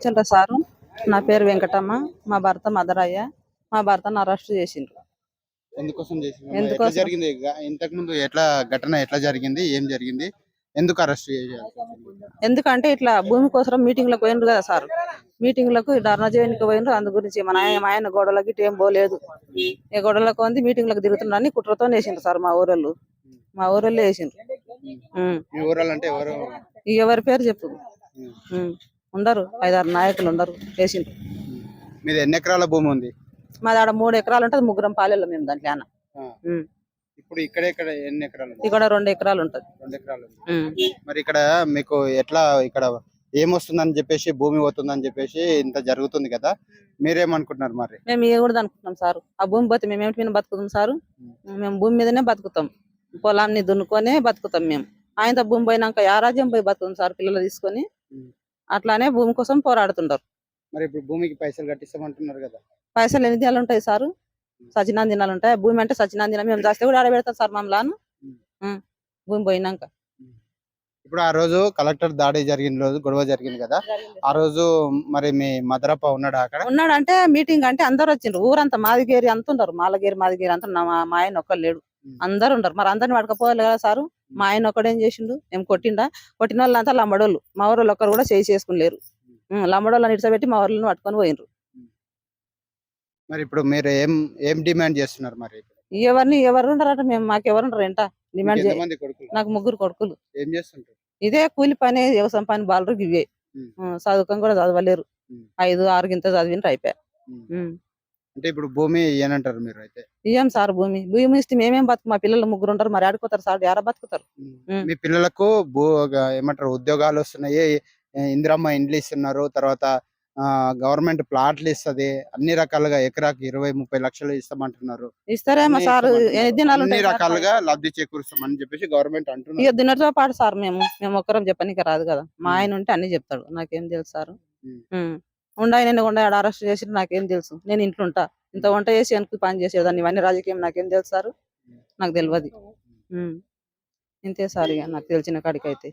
చంద్ర sir, నా పేరు వెంకటమ్మ, మా భర్త మదరయ్య. మా భర్తను అరెస్ట్ చేసిండ్రు. ఎందుకోసం చేసిండ్రు? ఎట్లా ఎందుకోసం జరిగింది? ఇంతకు ముందు ఘటన ఎట్లా జరిగింది? ఏం జరిగింది? ఎందుకు అరెస్ట్ చేయాలి? ఎందుకంటే ఇట్లా భూమి కోసం మీటింగ్లకు పోయిండ్రు కదా సార్. మీటింగ్లకు ధర్నా చేయడానికి పోయిండ్రు. అందు గురించి మా ఆయన గొడవలకి ఏం పోలేదు. ఏ గొడవలకు ఉంది మీటింగ్లకు తిరుగుతున్నారని కుట్రతో వేసిండ్రు సార్ మా ఊరోళ్ళు. మా ఊరోళ్ళు వేసిండ్రు. మీ ఊరాలు అంటే ఎవరు? ఎవరి పేరు చెప్పు. ఉండరు, 5-6 నాయకులు ఉండరు, వేసిండ్రు. మీది ఎన్ని ఎకరాల భూమి ఉంది? మాది ఆడ 3 ఎకరాలు ఉంటుంది. 3 పాలెల్లో మేము దాంట్లో అన్న. ఇప్పుడు ఇక్కడ ఎన్ని ఎకరాలు? ఇక్కడ 2 ఎకరాలు ఉంటది. 2 ఎకరాలు. మరి ఇక్కడ మీకు ఎట్లా ఇక్కడ ఏమొస్తుందని చెప్పేసి భూమి పోతుందని చెప్పేసి ఇంత జరుగుతుంది కదా, మీరేమనుకుంటున్నారు? మరి మేము ఇవ్వకూడదు అనుకుంటున్నాం సార్. ఆ భూమి పోతే మేము ఏమిటి మీద బతుకుతాం సారు? మేము భూమి మీదనే బతుకుతాం, పొలాన్ని దున్నుకొనే బతుకుతాం మేము. ఆయనతో భూమి పోయినాక ఆ రాజ్యం పోయి బతుకుతాం సార్ పిల్లలు తీసుకొని. అట్లానే భూమి కోసం పోరాడుతుంటారు. మరి ఇప్పుడు భూమికి పైసలు కట్టిస్తామంటున్నారు కదా? పైసలు ఎన్ని దినాలు ఉంటాయి సారు? సచినాన్ దినాలు ఉంటాయి. భూమి అంటే సచినాన్ దినం మేము చేస్తే కూడా ఆడబెడతాం సార్ మమ్మల్ని భూమి పోయినాక. ఇప్పుడు ఆ రోజు కలెక్టర్ దాడి జరిగిన రోజు గొడవ జరిగింది కదా, ఆ రోజు మరి మీ మదరప్ప ఉన్నాడు అక్కడ? ఉన్నాడు అంటే మీటింగ్ అంటే అందరు వచ్చిండ్రు. ఊరంతా మాదిగేరి అంత ఉన్నారు. మాదిగేరి అంతా మా ఆయన ఒక్కరు లేడు, అందరు ఉండరు. మరి అందరిని పడకపోవాలి కదా సారు. మా ఆయన ఒక్కడేం చేసిండు? ఏం కొట్టిన వాళ్ళంతా లంబడోళ్ళు. మా ఊరోళ్ళు ఒక్కరు కూడా చేసుకునిలేరు. లంబడోళ్ళని ఇడిసబెట్టి మా ఊర్లను పట్టుకొని పోయినరు. మరి ఇప్పుడు మీరు ఏం డిమాండ్ చేస్తున్నారు? మరి ఎవరు ఉండరట. మేము మాకెవరు ఉండరు ఎంట డిమాండ్. నాకు 3 కొడుకులు. ఏం చేస్తుంటారు? ఇదే కూలి పని, వ్యవసాయం పని బాలరు. ఇవే చదువుకొని కూడా చదవలేరు. 5-6 గింత చదివినరు అయిపోయారు. అంటే ఇప్పుడు భూమి ఏనంటారు మీరు? అయితే ఇయ్యం సార్ భూమి ఇస్తే మేమేం బతుకు. మా పిల్లలు 3 ఉంటారు, మరి ఆడుకోతారు సార్, ఎరా బతుకుతారు. మీ పిల్లలకు ఏమంటారు ఉద్యోగాలు వస్తున్నాయి, ఇందిరమ్మ ఇండ్లు ఇస్తున్నారు, తర్వాత గవర్నమెంట్ ప్లాట్లు ఇస్తుంది, అన్ని రకాలుగా ఎకరాకి 20-30 లక్షలు ఇస్తామంటున్నారు. ఇస్తారేమో సార్, అన్ని రకాలుగా లబ్ధి చేకూరుస్తామని చెప్పేసి గవర్నమెంట్ అంటున్నారు. ఇక దినతో పాటు సార్ మేము ఒక్కరం చెప్పనీకి రాదు కదా. మా ఆయన ఉంటే అన్ని చెప్తాడు, నాకేం తెలుసు సార్. నేను అరెస్ట్ చేసి నాకేం తెలుసు? నేను ఇంట్లో ఉంటా, ఇంత వంట చేసి వెనక్కి పని చేసేదాన్ని. ఇవన్నీ రాజకీయం నాకేం తెలుసు సార్? నాకు తెలియదు. ఇంతే సార్, ఇక నాకు తెలిసిన కాడికైతే.